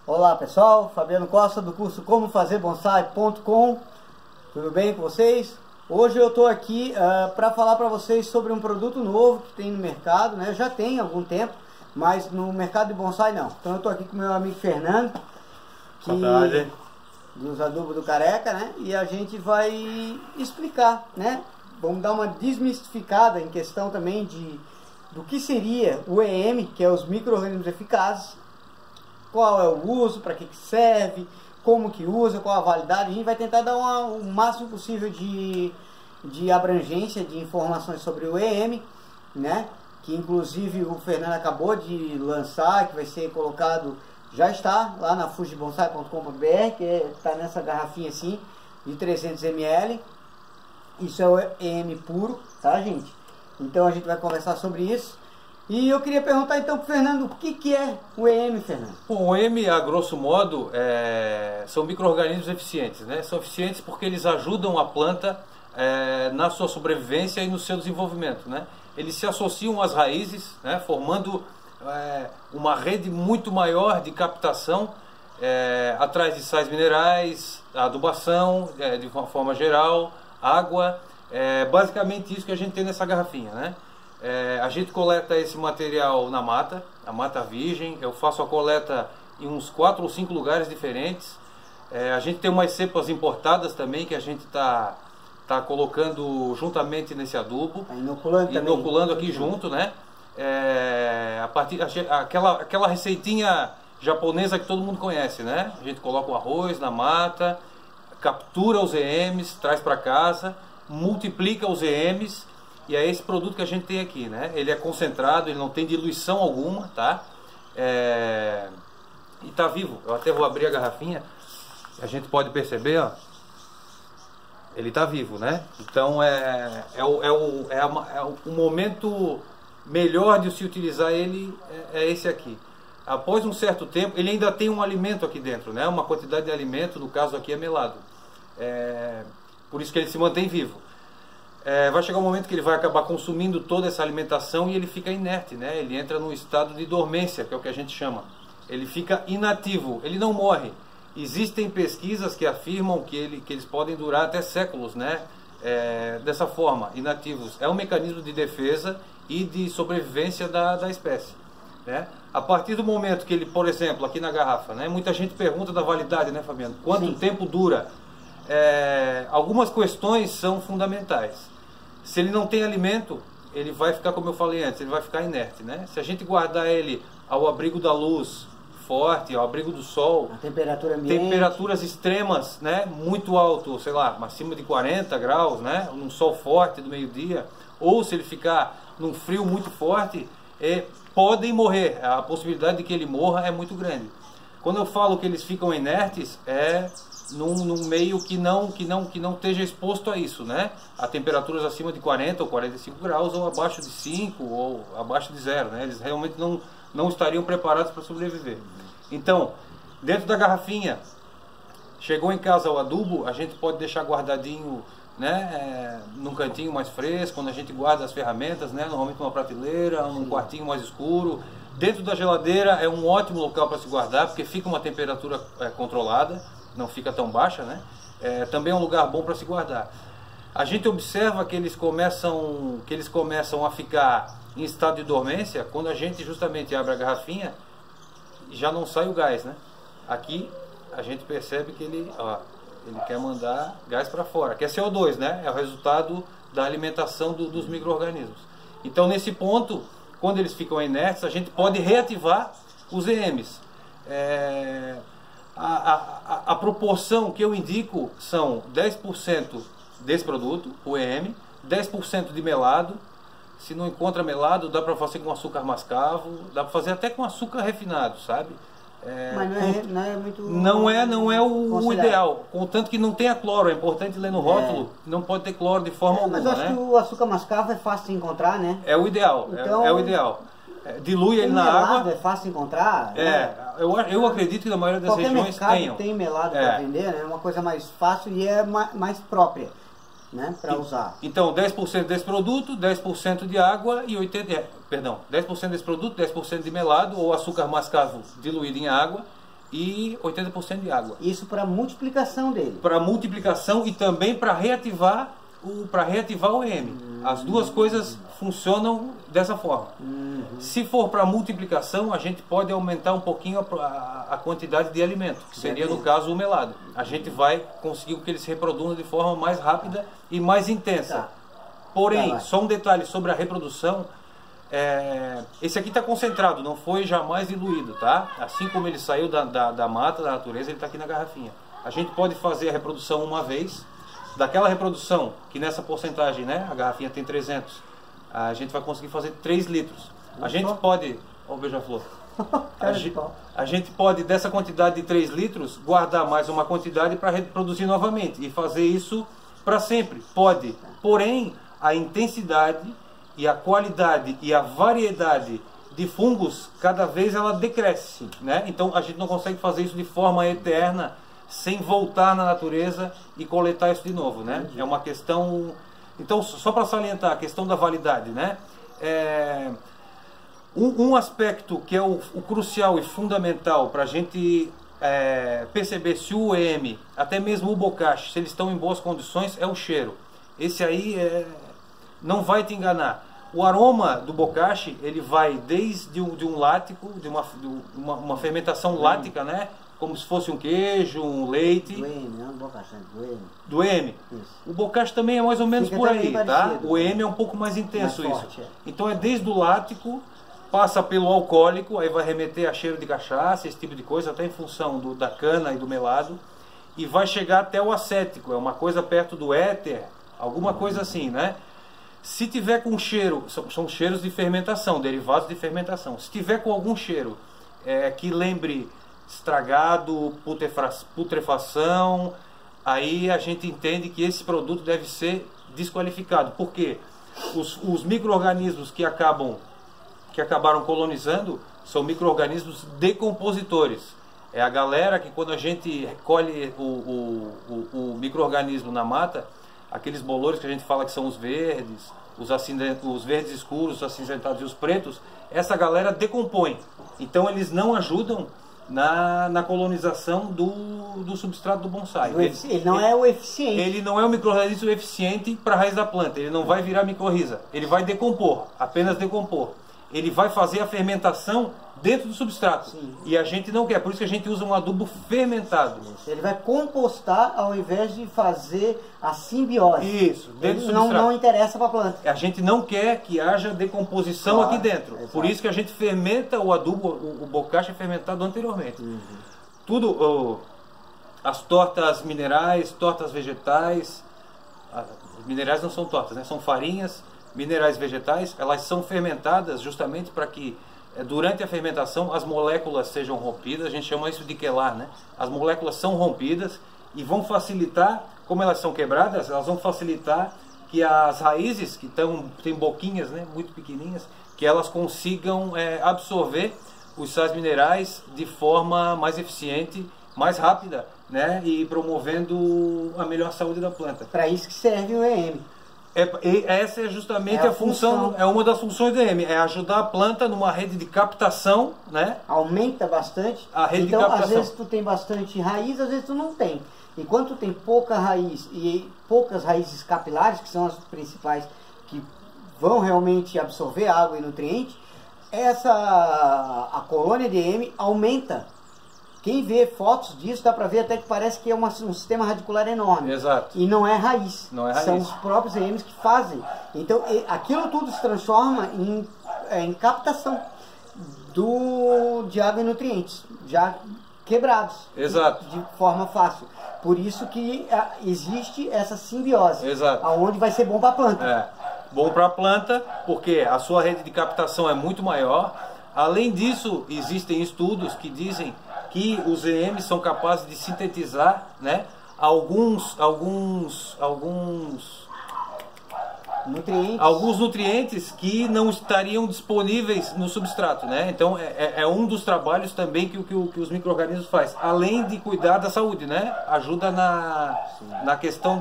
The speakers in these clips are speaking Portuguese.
Olá pessoal, Fabiano Costa do curso comofazerBonsai.com. Tudo bem com vocês? Hoje eu estou aqui para falar para vocês sobre um produto novo que tem no mercado, né? Já tem há algum tempo, mas no mercado de bonsai não. Então eu estou aqui com meu amigo Fernando, dos adubos do Careca, né? E a gente vai explicar, né? Vamos dar uma desmistificada em questão também do que seria o EM, que é os micro-organismos eficazes, qual é o uso, para que serve, como que usa, qual a validade. A gente vai tentar dar o máximo possível de abrangência de informações sobre o EM, né? Que inclusive o Fernando acabou de lançar, que vai ser colocado, já está lá na fujibonsai.com.br, que está nessa garrafinha assim, de 300 ml. Isso é o EM puro, tá, gente? Então a gente vai conversar sobre isso. E eu queria perguntar então para o Fernando, o que é o EM, Fernando? Bom, o EM, a grosso modo, são micro-organismos eficientes, né? São eficientes porque eles ajudam a planta na sua sobrevivência e no seu desenvolvimento, né? Eles se associam às raízes, né? Formando uma rede muito maior de captação atrás de sais minerais, adubação, de uma forma geral, água. Basicamente isso que a gente tem nessa garrafinha, né? A gente coleta esse material na mata, a mata virgem. Eu faço a coleta em uns 4 ou 5 lugares diferentes. A gente tem umas cepas importadas também que a gente tá colocando juntamente nesse adubo, inoculando aqui junto, né? Aquela receitinha japonesa que todo mundo conhece, né? A gente coloca o arroz na mata, captura os EMs, traz para casa, multiplica os EMs. E é esse produto que a gente tem aqui, né? Ele é concentrado, ele não tem diluição alguma, tá? E tá vivo. Eu até vou abrir a garrafinha. A gente pode perceber, ó. Ele tá vivo, né? Então o momento melhor de se utilizar ele é esse aqui. Após um certo tempo, ele ainda tem um alimento aqui dentro, né? Uma quantidade de alimento, no caso aqui é melado. Por isso que ele se mantém vivo. Vai chegar um momento que ele vai acabar consumindo toda essa alimentação e ele fica inerte, né? Ele entra num estado de dormência, que é o que a gente chama. Ele fica inativo, ele não morre. Existem pesquisas que afirmam que eles podem durar até séculos, né? Dessa forma, inativos. É um mecanismo de defesa e de sobrevivência da espécie, né? A partir do momento que ele, por exemplo, aqui na garrafa, né? Muita gente pergunta da validade, né, Fabiano? Quanto tempo dura? Algumas questões são fundamentais. Se ele não tem alimento, ele vai ficar, como eu falei antes, ele vai ficar inerte, né? Se a gente guardar ele ao abrigo da luz forte, ao abrigo do sol, a temperatura ambiente, temperaturas extremas, né? Muito alto, sei lá, acima de 40 graus, né? Num sol forte do meio-dia, ou se ele ficar num frio muito forte, podem morrer. A possibilidade de que ele morra é muito grande. Quando eu falo que eles ficam inertes, num meio que não esteja exposto a isso, né? A temperaturas acima de 40 ou 45 graus, ou abaixo de 5 ou abaixo de 0, né? Eles realmente não estariam preparados para sobreviver. Então, dentro da garrafinha, chegou em casa o adubo, a gente pode deixar guardadinho, né? Num cantinho mais fresco, onde a gente guarda as ferramentas, né? Normalmente numa prateleira, num quartinho mais escuro. Dentro da geladeira é um ótimo local para se guardar, porque fica uma temperatura controlada, não fica tão baixa, né? Também é um lugar bom para se guardar. A gente observa que eles começam a ficar em estado de dormência quando a gente justamente abre a garrafinha e já não sai o gás, né? Aqui a gente percebe que ele quer mandar gás para fora, que é CO2, né? É o resultado da alimentação dos micro-organismos. Então, nesse ponto, quando eles ficam inertes, a gente pode reativar os EMs. A proporção que eu indico são 10% desse produto, o EM, 10% de melado. Se não encontra melado, dá para fazer com açúcar mascavo, dá para fazer até com açúcar refinado, sabe? Mas não é muito... Não é o ideal. Contanto que não tenha cloro, é importante ler no rótulo, não pode ter cloro de forma alguma. Mas eu acho que o açúcar mascavo é fácil de encontrar, né? É o ideal, então, é o ideal. Dilui ele na água. É fácil de encontrar? Eu acredito que na maioria das regiões tenham. Tem melado para vender, né? É uma coisa mais fácil e é mais própria, né? Para usar. Então 10% desse produto, 10% de água e 10% desse produto, 10% de melado ou açúcar mascavo diluído em água e 80% de água. Isso para multiplicação dele. Para multiplicação e também para reativar o EM. As duas coisas funcionam dessa forma. Se for para multiplicação, a gente pode aumentar um pouquinho a quantidade de alimento, que seria no caso o melado. A gente vai conseguir que ele se reproduz de forma mais rápida e mais intensa. Tá. Porém, só um detalhe sobre a reprodução. Esse aqui está concentrado, não foi jamais diluído, tá? Assim como ele saiu da mata, da natureza, ele está aqui na garrafinha. A gente pode fazer a reprodução uma vez. Daquela reprodução, que nessa porcentagem, né, a garrafinha tem 300, a gente vai conseguir fazer 3 litros. A gente pode, ó o beija-flor, a gente pode, dessa quantidade de 3 litros, guardar mais uma quantidade para reproduzir novamente e fazer isso para sempre. Pode, porém, a intensidade e a qualidade e a variedade de fungos, cada vez ela decresce, né? Então a gente não consegue fazer isso de forma eterna, sem voltar na natureza e coletar isso de novo, né? É uma questão... Então, só para salientar a questão da validade, né? Um aspecto que é o crucial e fundamental para a gente perceber se o EM, até mesmo o bocache, se eles estão em boas condições, é o cheiro. Esse aí não vai te enganar. O aroma do bocache, ele vai desde um lático, de uma fermentação lática, né? Como se fosse um queijo, um leite. Do EM, não do bocache, do EM. Do EM. O bocache também é mais ou menos por aí, tá? O EM é um pouco mais intenso mais forte, isso. Então é desde o lático, passa pelo alcoólico, aí vai remeter a cheiro de cachaça, esse tipo de coisa, até em função da cana e do melado. E vai chegar até o acético, é uma coisa perto do éter, alguma coisa assim, né? Se tiver com cheiro, são cheiros de fermentação, derivados de fermentação. Se tiver com algum cheiro que lembre estragado, putrefação, aí a gente entende que esse produto deve ser desqualificado. Por quê? Os micro-organismos que acabaram colonizando são micro-organismos decompositores. É a galera que, quando a gente recolhe o micro-organismo na mata, aqueles bolores que a gente fala que são os verdes, os verdes escuros, os acinzentados e os pretos, essa galera decompõe. Então eles não ajudam na colonização do substrato do bonsai. Ele não é o eficiente. Ele não é o micro-organismo eficiente para a raiz da planta. Ele não vai virar micro-rhiza. Ele vai decompor, apenas decompor. Ele vai fazer a fermentação dentro do substrato. Sim. E a gente não quer. Por isso que a gente usa um adubo fermentado. Ele vai compostar ao invés de fazer a simbiose. Isso, dentro do substrato. Não interessa para a planta. A gente não quer que haja decomposição aqui dentro. Exato. Por isso que a gente fermenta o adubo, o bocache é fermentado anteriormente. Tudo, as tortas minerais, tortas vegetais, os minerais não são tortas, né? São farinhas, minerais vegetais, elas são fermentadas justamente para que durante a fermentação as moléculas sejam rompidas. A gente chama isso de quelar, né? As moléculas são rompidas e vão facilitar, como elas são quebradas, elas vão facilitar que as raízes, que têm boquinhas, né, muito pequenininhas, que elas consigam absorver os sais minerais de forma mais eficiente, mais rápida, né, e promovendo a melhor saúde da planta. Para isso que serve o EM. Essa é justamente a função, é uma das funções do EM, é ajudar a planta numa rede de captação, né? Aumenta bastante. A rede então, de captação. Às vezes tu tem bastante raiz, às vezes tu não tem. E quando tu tem pouca raiz e poucas raízes capilares, que são as principais que vão realmente absorver água e nutriente, a colônia de EM aumenta. Quem vê fotos disso dá para ver até que parece que é um sistema radicular enorme. Exato. E não é raiz. Não é raiz. São os próprios EMs que fazem. Então aquilo tudo se transforma em captação de água e nutrientes, já quebrados. Exato. De forma fácil. Por isso que existe essa simbiose. Exato. Aonde vai ser bom para a planta. Bom para a planta, porque a sua rede de captação é muito maior. Além disso, existem estudos que dizem que os EMs são capazes de sintetizar, né, alguns nutrientes que não estariam disponíveis no substrato, né? Então é um dos trabalhos também que os micro-organismos fazem, além de cuidar da saúde, né? Ajuda na questão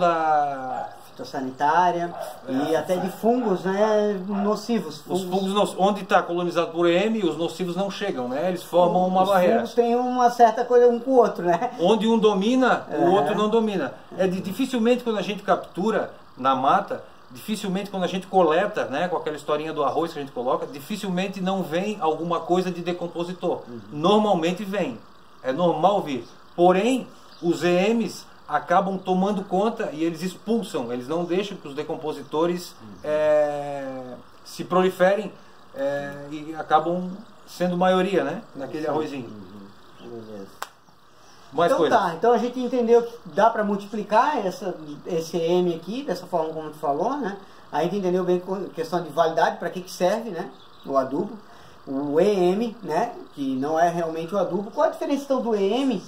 fitossanitária e até de fungos, né, nocivos. Os fungos, onde está colonizado por EM, os nocivos não chegam, né? Eles formam uma barreira. Os fungos têm uma certa coisa um com o outro, né? Onde um domina, o outro não domina. Dificilmente quando a gente captura na mata, dificilmente quando a gente coleta, né, com aquela historinha do arroz que a gente coloca, dificilmente não vem alguma coisa de decompositor. Normalmente vem. É normal vir. Porém, os EMs acabam tomando conta e eles expulsam, eles não deixam que os decompositores se proliferem e acabam sendo maioria, né, naquele arrozinho. Mais então coisas. tá, então a gente entendeu que dá para multiplicar esse EM aqui, dessa forma como tu falou, né? A gente entendeu bem a questão de validade, para que serve, né, o adubo. O EM, né, que não é realmente o adubo. Qual a diferença então do EM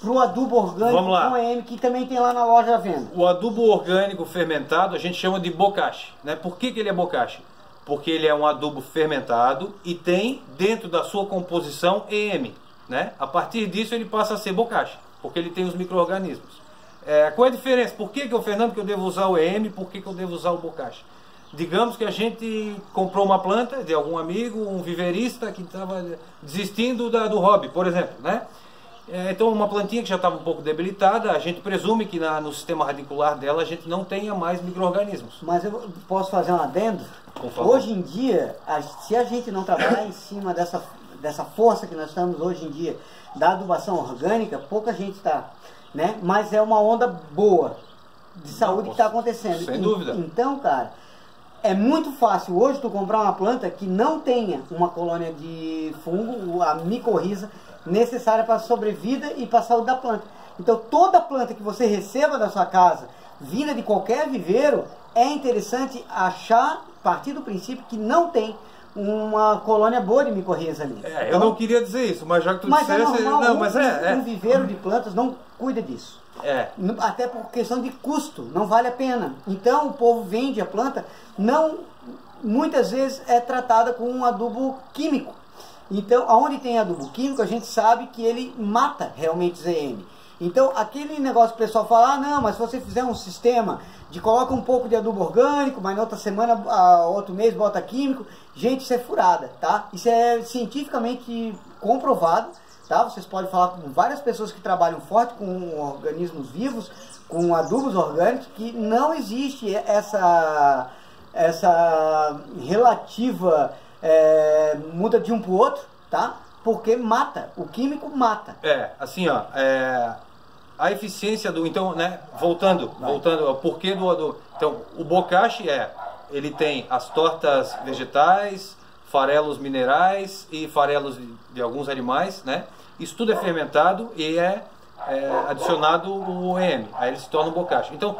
para o adubo orgânico com EM, que também tem lá na loja à venda? O adubo orgânico fermentado a gente chama de bocashi, né? Por que ele é bocashi? Porque ele é um adubo fermentado e tem dentro da sua composição EM, né? A partir disso ele passa a ser bocashi, porque ele tem os micro-organismos. Qual é a diferença? Por que Fernando, que eu devo usar o EM, por que eu devo usar o bocashi? Digamos que a gente comprou uma planta de algum amigo, um viverista que estava desistindo do hobby, por exemplo, né? Então uma plantinha que já estava um pouco debilitada, a gente presume que no sistema radicular dela a gente não tenha mais micro-organismos. Mas eu posso fazer um adendo? Hoje em dia, se a gente não trabalhar em cima dessa força que nós estamos hoje em dia, da adubação orgânica, pouca gente está, né? Mas é uma onda boa de saúde que está acontecendo. Sem dúvida. Então, cara, é muito fácil hoje tu comprar uma planta que não tenha uma colônia de fungo, a micorriza, necessária para a sobrevida e para a saúde da planta. Então toda planta que você receba da sua casa, vinda de qualquer viveiro, é interessante partir do princípio que não tem uma colônia boa de micorriza ali. Então, eu não queria dizer isso, mas já que tu dissesse... Um viveiro de plantas não cuida disso. Até por questão de custo, não vale a pena. Então o povo vende a planta, muitas vezes é tratada com um adubo químico. Então, onde tem adubo químico, a gente sabe que ele mata realmente os EM. Então, aquele negócio que o pessoal fala, não, mas se você fizer um sistema de coloca um pouco de adubo orgânico, mas na outra semana, outro mês, bota químico, gente, isso é furada, tá? Isso é cientificamente comprovado, tá? Vocês podem falar com várias pessoas que trabalham forte com organismos vivos, com adubos orgânicos, que não existe essa relativa... muda de um para o outro, tá? Porque mata, o químico mata. Assim, ó, a eficiência do... Então, né, voltando ao porquê do adubo. Então, o bocashi ele tem as tortas vegetais, farelos minerais e farelos de alguns animais, né? Isso tudo é fermentado e adicionado o EM, aí ele se torna um bocashi. Então,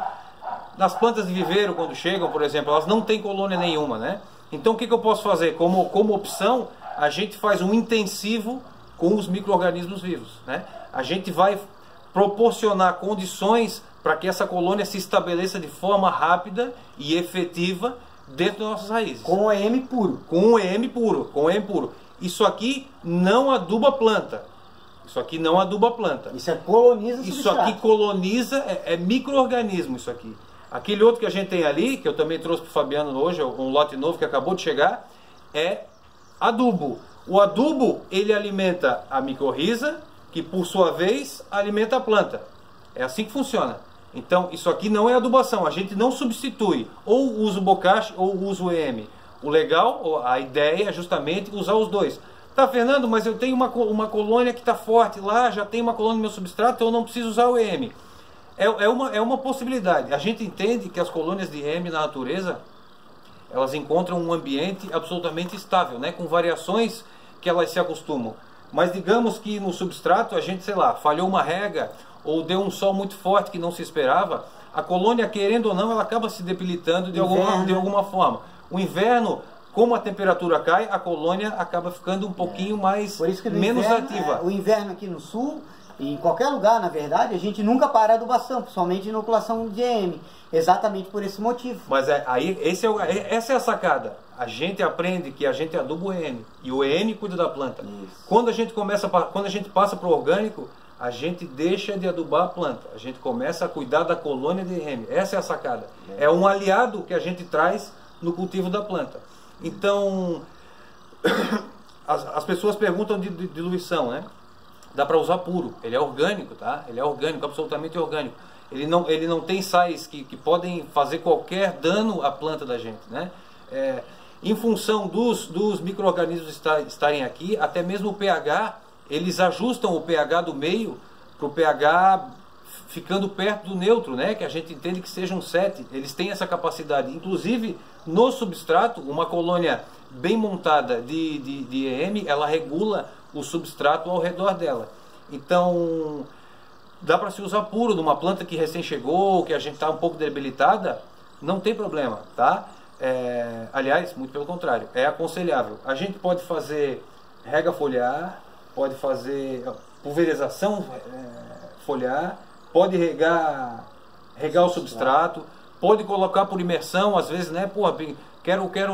nas plantas de viveiro, quando chegam, por exemplo, elas não têm colônia nenhuma, né? Então o que eu posso fazer? Como opção, a gente faz um intensivo com os micro-organismos vivos, né? A gente vai proporcionar condições para que essa colônia se estabeleça de forma rápida e efetiva dentro das nossas raízes. Com o EM puro. Com o EM puro, Isso aqui não aduba a planta. Isso aqui não aduba a planta. Isso coloniza o Isso aqui coloniza, é micro-organismo isso aqui. Aquele outro que a gente tem ali, que eu também trouxe para o Fabiano hoje, um lote novo que acabou de chegar, é adubo. O adubo, ele alimenta a micorriza, que por sua vez alimenta a planta. É assim que funciona. Então, isso aqui não é adubação, a gente não substitui. Ou usa o bocashi ou usa o EM. O legal, a ideia é justamente usar os dois. Tá, Fernando, mas eu tenho uma colônia que está forte lá, já tem uma colônia no meu substrato, então eu não preciso usar o EM. É uma possibilidade. A gente entende que as colônias de EM na natureza, elas encontram um ambiente absolutamente estável, né? Com variações que elas se acostumam. Mas digamos que no substrato a gente, sei lá, falhou uma rega ou deu um sol muito forte que não se esperava, a colônia, querendo ou não, ela acaba se debilitando de alguma forma. O inverno, como a temperatura cai, a colônia acaba ficando um pouquinho menos ativa. O inverno aqui no sul, e em qualquer lugar, na verdade, a gente nunca para a adubação, principalmente inoculação de EM, exatamente por esse motivo. Mas essa é a sacada. A gente aprende que a gente aduba o EM e o EM cuida da planta. Isso. Quando a gente passa para o orgânico, a gente deixa de adubar a planta, a gente começa a cuidar da colônia de EM. Essa é a sacada. É um aliado que a gente traz no cultivo da planta. Então, as pessoas perguntam de diluição, né? Dá para usar puro, ele é orgânico, tá? Ele é orgânico, absolutamente orgânico. Ele não tem sais que podem fazer qualquer dano à planta da gente, né? Em função dos micro-organismos estarem aqui, até mesmo o pH, eles ajustam o pH do meio para o pH ficando perto do neutro, né? Que a gente entende que seja um 7. Eles têm essa capacidade. Inclusive, no substrato, uma colônia bem montada de EM, ela regula o substrato ao redor dela. Então, dá para se usar puro numa planta que recém chegou, que a gente está um pouco debilitada, não tem problema, tá? Aliás, muito pelo contrário, é aconselhável. A gente pode fazer rega foliar, pode fazer pulverização foliar, pode regar o substrato, pode colocar por imersão, às vezes, né? Porra,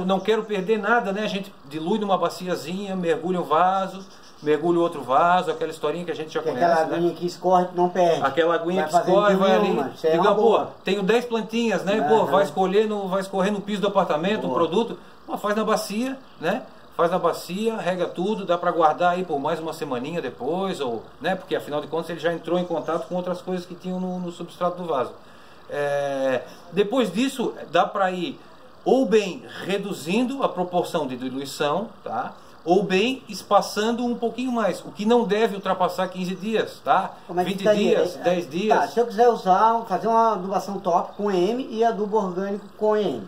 não quero perder nada, né? A gente dilui numa baciazinha, mergulha um vaso, mergulha outro vaso, aquela historinha que a gente já conhece, aquela aguinha, né? Que escorre, não perde. Aquela aguinha que escorre, vai ali. Diga, pô, tenho 10 plantinhas, né? Pô, vai escorrer no piso do apartamento, um produto. Pô, faz na bacia, né? Faz na bacia, rega tudo, dá para guardar aí por mais uma semaninha depois, ou, né? Porque afinal de contas ele já entrou em contato com outras coisas que tinham no substrato do vaso. Depois disso, dá para ir ou bem reduzindo a proporção de diluição, tá? Ou bem espaçando um pouquinho mais, o que não deve ultrapassar 15 dias, tá? 20 dias, 10 dias. Tá, se eu quiser fazer uma adubação top com EM e adubo orgânico com EM,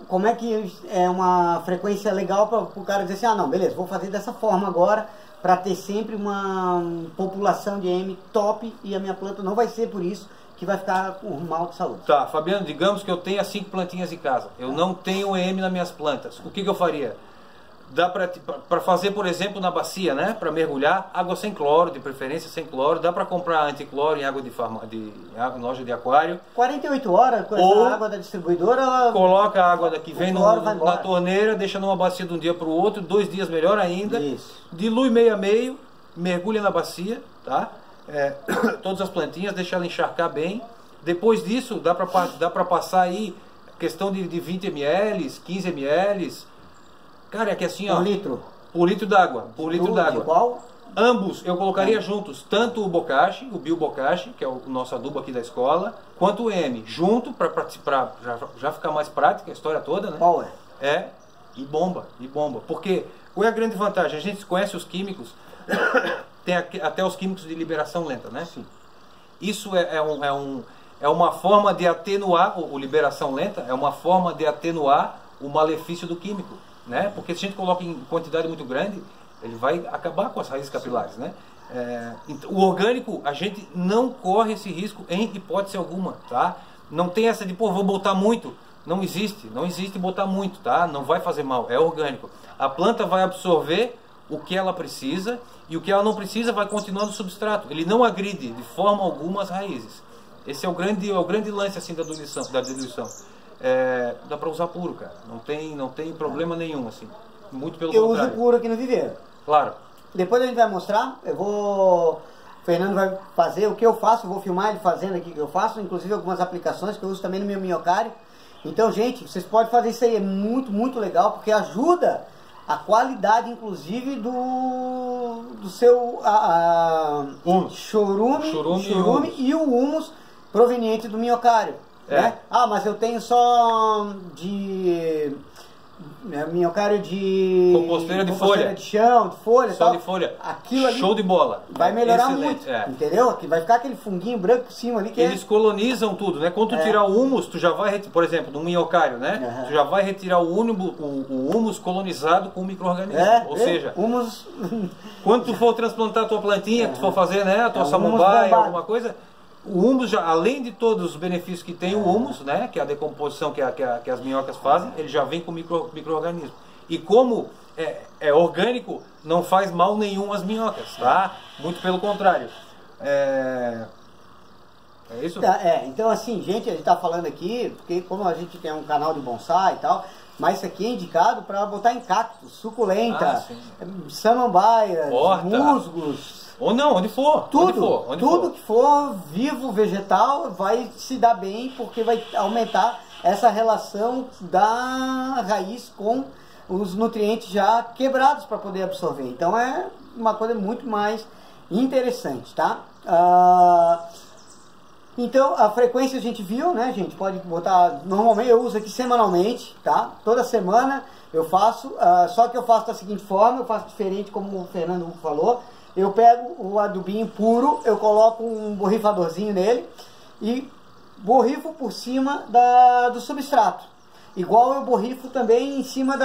como é que é uma frequência legal para o cara dizer assim, ah não, beleza, vou fazer dessa forma agora para ter sempre uma população de EM top e a minha planta não vai ser por isso que vai ficar com mal de saúde. Tá, Fabiano, digamos que eu tenha 5 plantinhas em casa, eu não tenho EM nas minhas plantas, o que eu faria? Dá para fazer, por exemplo, na bacia, né? Para mergulhar, água sem cloro, de preferência sem cloro. Dá para comprar anticloro em água em loja de aquário. 48 horas com essa água da distribuidora. Coloca a água que vem na torneira, deixa numa bacia de um dia para o outro, 2 dias melhor ainda. Isso. Dilui meio a meio, mergulha na bacia, tá? Todas as plantinhas, deixa ela encharcar bem. Depois disso, dá para passar aí questão de 20 ml, 15 ml. Cara, é que assim, ó. Por litro d'água. Por litro d'água. Qual? Ambos eu colocaria juntos, tanto o bokashi, o biobokashi, que é o nosso adubo aqui da escola, quanto o EM, junto para já ficar mais prática a história toda, né? Qual é? E bomba. Porque qual é a grande vantagem? A gente conhece os químicos, tem até os químicos de liberação lenta, né? Sim. Isso é uma forma de atenuar, o liberação lenta é uma forma de atenuar o malefício do químico. Né? Porque se a gente coloca em quantidade muito grande, ele vai acabar com as raízes capilares, né? O orgânico, a gente não corre esse risco em hipótese alguma, tá? Não tem essa de, pô, vou botar muito. Não existe botar muito, tá? Não vai fazer mal, é orgânico. A planta vai absorver o que ela precisa e o que ela não precisa vai continuar no substrato. Ele não agride de forma alguma as raízes. Esse é o grande lance assim da diluição. Dá para usar puro, cara. Não tem problema nenhum, assim. Muito pelo contrário. Eu uso puro aqui no viveiro. Claro. Depois a gente vai mostrar. O Fernando vai fazer o que eu faço. Vou filmar ele fazendo aqui o que eu faço. Inclusive algumas aplicações que eu uso também no meu minhocário. Então, gente, vocês podem fazer isso aí. É muito, muito legal. Porque ajuda a qualidade, inclusive, do seu chorume e o humus proveniente do minhocário. Né? Ah, mas eu tenho só minhocário de composteira de folha, de chão, de folha, só tal. de folha. Aquilo ali show de bola. Vai melhorar muito, entendeu? Que vai ficar aquele funguinho branco por cima ali que eles colonizam tudo, né? Quando tu tirar o humus, tu já vai, por exemplo, no minhocário, né? Tu já vai retirar o humus colonizado com o micro-organismo. Ou seja, humus. Quando tu for transplantar a tua plantinha, que tu for fazer, né, a tua samambaia, alguma coisa, o humus, já, além de todos os benefícios que tem o humus, né, que é a decomposição que as minhocas fazem, ele já vem com micro-organismo. E como é orgânico, não faz mal nenhum às minhocas, tá? Muito pelo contrário. É isso? Então assim, gente, a gente está falando aqui, porque como a gente tem um canal de bonsai e tal, mas isso aqui é indicado para botar em cactos, suculenta, samambaias, musgos. Ou não, onde for. Tudo que for vivo, vegetal, vai se dar bem, porque vai aumentar essa relação da raiz com os nutrientes já quebrados para poder absorver. Então é uma coisa muito mais interessante, tá? Então a frequência a gente viu, né, gente? Pode botar, normalmente eu uso aqui semanalmente, tá? Toda semana eu faço, só que eu faço da seguinte forma, eu faço diferente como o Fernando falou. Eu pego o adubinho puro, eu coloco um borrifadorzinho nele e borrifo por cima do substrato. Igual eu borrifo também em cima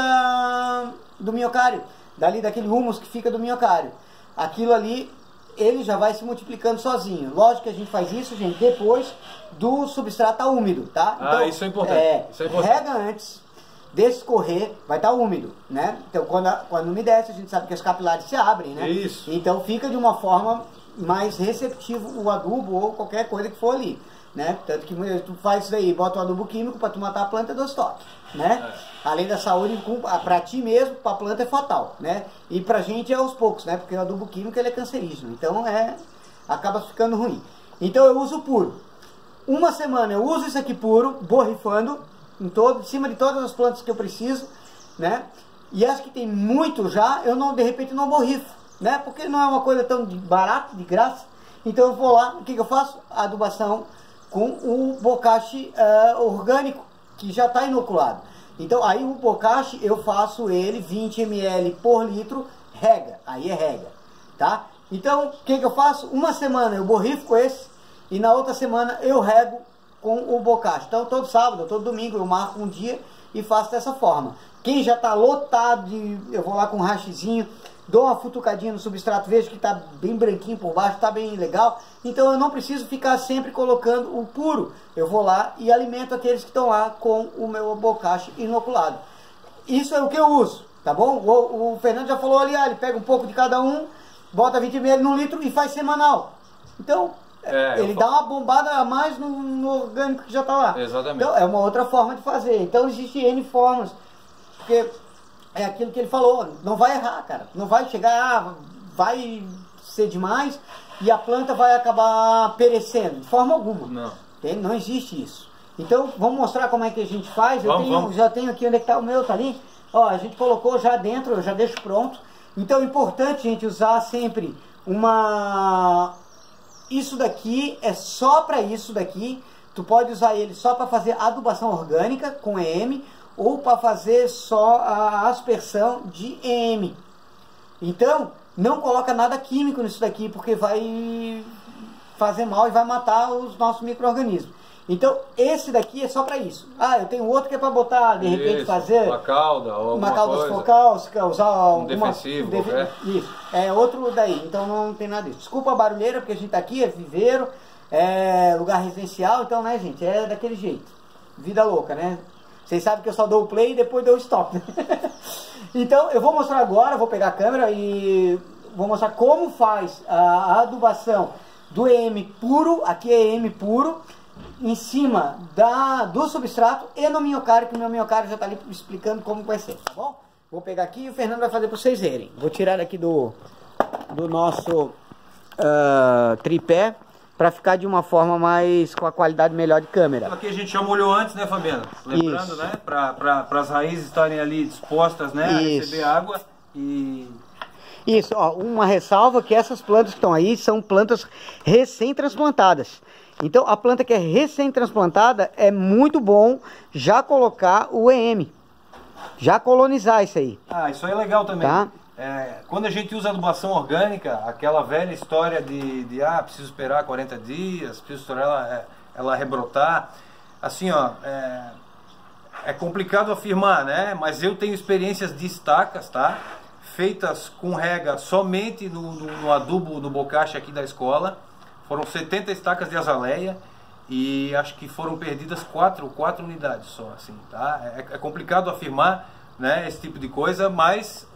do minhocário, daquele humus que fica do minhocário. Aquilo ali, ele já vai se multiplicando sozinho. Lógico que a gente faz isso, gente, depois do substrato estar úmido, tá? Então, isso é importante. Isso é importante. Rega antes, deixa escorrer, vai estar úmido, né? Então quando umedece, a gente sabe que as capilares se abrem, né? Isso. Então fica de uma forma mais receptivo o adubo ou qualquer coisa que for ali, né? Tanto que tu faz isso aí, bota o adubo químico para tu matar a planta 2 toques, né? Além da saúde, para ti mesmo, para a planta é fatal, né? E pra gente é aos poucos, né? Porque o adubo químico ele é cancerígeno, então acaba ficando ruim. Então eu uso puro. Uma semana eu uso isso aqui puro, borrifando em cima de todas as plantas que eu preciso, né? E as que tem muito já, eu não, de repente não borrifo, né? Porque não é uma coisa tão barata, de graça. Então eu vou lá, o que eu faço? A adubação com o bocashi orgânico, que já está inoculado. Então aí o bocashi eu faço ele 20 ml por litro, rega, aí é rega, tá? Então o que eu faço? Uma semana eu borrifo com esse e na outra semana eu rego com o bocashi. Então todo sábado, todo domingo eu marco um dia e faço dessa forma. Quem já está lotado, eu vou lá com um rachizinho, dou uma futucadinha no substrato, vejo que está bem branquinho por baixo, está bem legal. Então eu não preciso ficar sempre colocando o puro. Eu vou lá e alimento aqueles que estão lá com o meu bocashi inoculado. Isso é o que eu uso, tá bom? O Fernando já falou ali, ele pega um pouco de cada um, bota 20 ml num litro e faz semanal. Então ele dá uma bombada a mais no orgânico que já está lá. Exatamente. Então é uma outra forma de fazer. Então existe N formas, porque é aquilo que ele falou, não vai errar, cara. Não vai chegar, vai ser demais e a planta vai acabar perecendo, de forma alguma. Não. Não existe isso. Então vamos mostrar como é que a gente faz. Vamos. Já tenho aqui onde é que está o meu, tá ali. Ó, a gente colocou já dentro, eu já deixo pronto. Então é importante, gente, usar sempre isso daqui é só para isso daqui. Tu pode usar ele só para fazer adubação orgânica com EM ou para fazer só a aspersão de EM. Então, não coloca nada químico nisso daqui, porque vai fazer mal e vai matar os nossos micro-organismos. Então, esse daqui é só para isso. Eu tenho outro que é para botar, de repente, fazer uma cauda ou uma cauda focal, usar um defensivo, isso. É outro daí, então não tem nada disso. Desculpa a barulheira, porque a gente tá aqui, é viveiro, é lugar residencial, então, né, gente, é daquele jeito. Vida louca, né? Vocês sabem que eu só dou o play e depois dou o stop. Então, eu vou mostrar agora, vou pegar a câmera e vou mostrar como faz a adubação do EM puro, aqui é EM puro, em cima do substrato e no minhocário, que o meu minhocário já está ali explicando como vai ser, tá bom? Vou pegar aqui e o Fernando vai fazer para vocês verem. Vou tirar aqui do nosso tripé, para ficar de uma forma mais, com a qualidade melhor de câmera. Aqui a gente já molhou antes, né, Fabiano? Lembrando, né, para as raízes estarem ali dispostas, né, a receber água e... Isso, ó, uma ressalva que essas plantas que estão aí são plantas recém-transplantadas. Então a planta que é recém-transplantada é muito bom já colocar o EM, já colonizar isso aí. Isso aí é legal também. Tá? Quando a gente usa adubação orgânica, aquela velha história de preciso esperar 40 dias, preciso esperar ela rebrotar, assim, ó, é complicado afirmar, né? Mas eu tenho experiências de estacas, tá? Feitas com rega somente no adubo do bocashi aqui da escola. Foram 70 estacas de azaleia e acho que foram perdidas 4 unidades só, assim, tá? É complicado afirmar, né, esse tipo de coisa, mas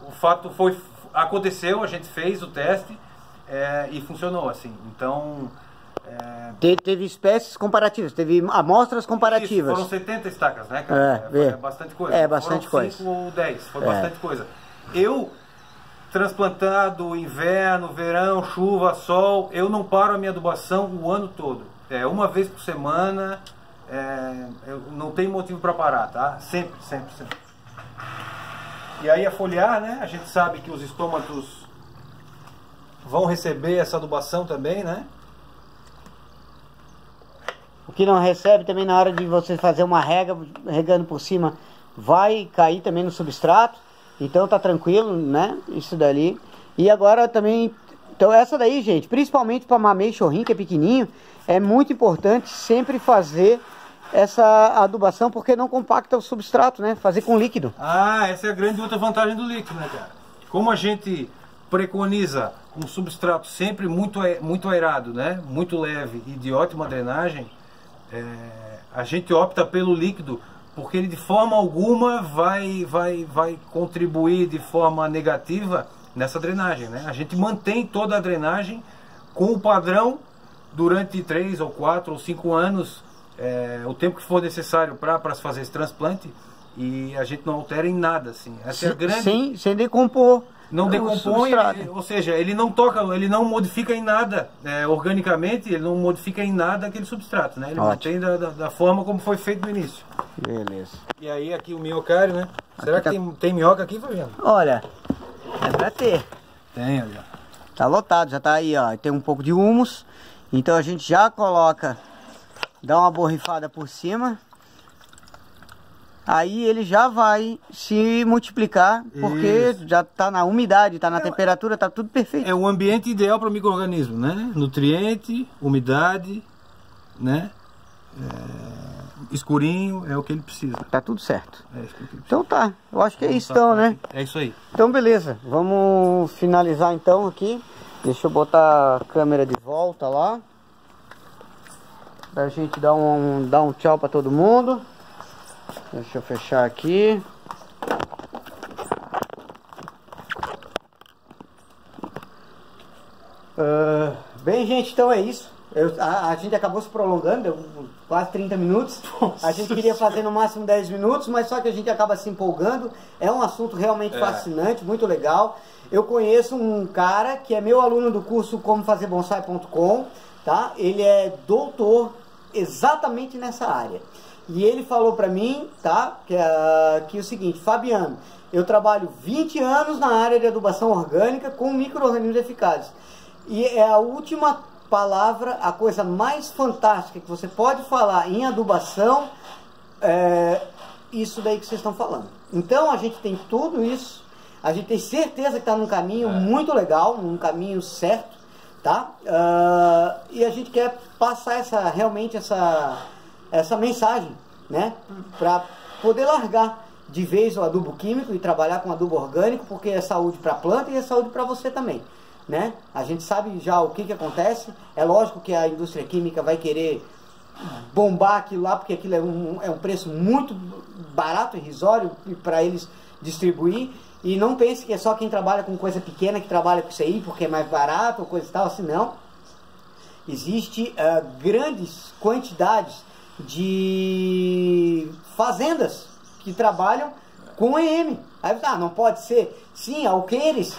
o fato aconteceu, a gente fez o teste e funcionou, assim. Então... Teve espécies comparativas, teve amostras comparativas. Isso, foram 70 estacas, né, cara? É bastante coisa. É bastante coisa. 5 ou 10, foi bastante coisa. Eu transplantado, inverno, verão, chuva, sol, eu não paro a minha adubação o ano todo. Uma vez por semana, eu não tem motivo para parar, tá? Sempre, sempre, sempre. E aí a foliar, né? A gente sabe que os estômatos vão receber essa adubação também, né? O que não recebe também na hora de você fazer uma rega, regando por cima, vai cair também no substrato. Então tá tranquilo, né? Isso dali. E agora também... Então essa daí, gente, principalmente para mamê e chorrinho, que é pequenininho, é muito importante sempre fazer essa adubação, porque não compacta o substrato, né? Fazer com líquido. Essa é a grande outra vantagem do líquido, né, cara? Como a gente preconiza um substrato sempre muito aerado, né? Muito leve e de ótima drenagem, a gente opta pelo líquido, porque ele de forma alguma vai contribuir de forma negativa nessa drenagem, né? A gente mantém toda a drenagem com o padrão durante 3 ou 4 ou 5 anos, o tempo que for necessário para se fazer esse transplante, e a gente não altera em nada, assim. Essa é a grande... sem decompor. Não decompõe, ou seja, ele não toca, ele não modifica em nada, organicamente, ele não modifica em nada aquele substrato, né? Ele mantém da forma como foi feito no início. Beleza. E aí aqui o minhocário, né? Será que tem minhoca aqui, Fabiano? Olha, é pra ter. Tem, olha. Tá lotado, já tá aí, ó. Tem um pouco de humus. Então a gente já coloca, dá uma borrifada por cima. Aí ele já vai se multiplicar, porque já está na umidade, está na temperatura, está tudo perfeito. É o ambiente ideal para o micro-organismo, né? Nutriente, umidade, né? Escurinho, é o que ele precisa. Tá tudo certo. É isso que ele precisa. Então tá, eu acho que é isso então, né? É isso aí. Então beleza, vamos finalizar então aqui. Deixa eu botar a câmera de volta lá. Pra gente dar um tchau para todo mundo. Deixa eu fechar aqui. Bem, gente, então é isso. A gente acabou se prolongando, deu quase 30 minutos. A gente queria fazer no máximo 10 minutos, mas só que a gente acaba se empolgando. É um assunto realmente fascinante, muito legal. Eu conheço um cara que é meu aluno do curso comofazerBonsai.com, tá? Ele é doutor exatamente nessa área. E ele falou pra mim, tá, que é o seguinte: Fabiano, eu trabalho 20 anos na área de adubação orgânica com micro-organismos eficazes. E é a última palavra, a coisa mais fantástica que você pode falar em adubação, isso daí que vocês estão falando. Então a gente tem tudo isso, a gente tem certeza que está num caminho muito legal, num caminho certo, tá? E a gente quer passar realmente essa mensagem, né, para poder largar de vez o adubo químico e trabalhar com adubo orgânico, porque é saúde para a planta e é saúde para você também, né? A gente sabe já o que acontece. É lógico que a indústria química vai querer bombar aquilo lá, porque aquilo é um preço muito barato, irrisório para eles distribuir. E não pense que é só quem trabalha com coisa pequena que trabalha com isso aí, porque é mais barato ou coisa e tal, assim não. Existe grandes quantidades de fazendas que trabalham com EM. Aí, não pode ser? Sim, alqueires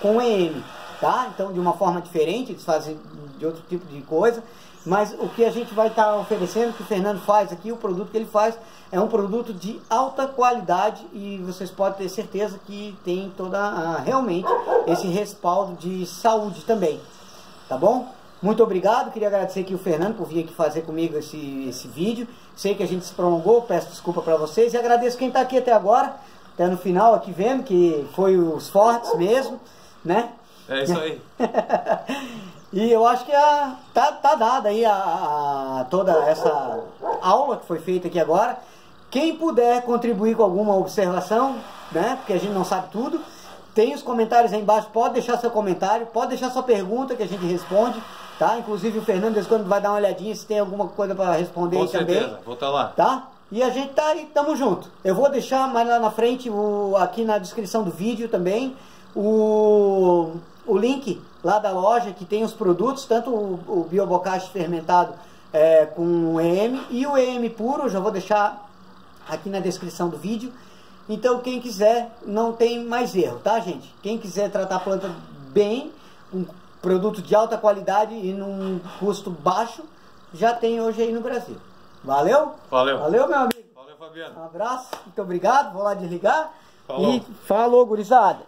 com EM, tá? Então, de uma forma diferente, eles fazem de outro tipo de coisa, mas o que a gente vai estar oferecendo, que o Fernando faz aqui, o produto que ele faz, é um produto de alta qualidade e vocês podem ter certeza que tem realmente esse respaldo de saúde também, tá bom? Muito obrigado, queria agradecer aqui o Fernando por vir aqui fazer comigo esse vídeo. Sei que a gente se prolongou, peço desculpa para vocês e agradeço quem está aqui até agora, até no final aqui vendo, que foi os fortes mesmo, né? É isso aí. E eu acho que tá dada aí toda essa aula que foi feita aqui agora. Quem puder contribuir com alguma observação, né? Porque a gente não sabe tudo, tem os comentários aí embaixo, pode deixar seu comentário, pode deixar sua pergunta que a gente responde, tá? Inclusive o Fernando, quando vai dar uma olhadinha se tem alguma coisa para responder aí também. Com certeza, vou estar lá. Tá? E a gente tá aí, tamo junto. Eu vou deixar mais lá na frente, aqui na descrição do vídeo também, o link lá da loja que tem os produtos, tanto o Biobocashi fermentado com EM e o EM puro, eu já vou deixar aqui na descrição do vídeo. Então quem quiser, não tem mais erro, tá, gente? Quem quiser tratar a planta bem, um produto de alta qualidade e num custo baixo, já tem hoje aí no Brasil. Valeu? Valeu. Valeu, meu amigo. Valeu, Fabiano. Um abraço, muito obrigado. Vou lá desligar. Falou. E falou, gurizada.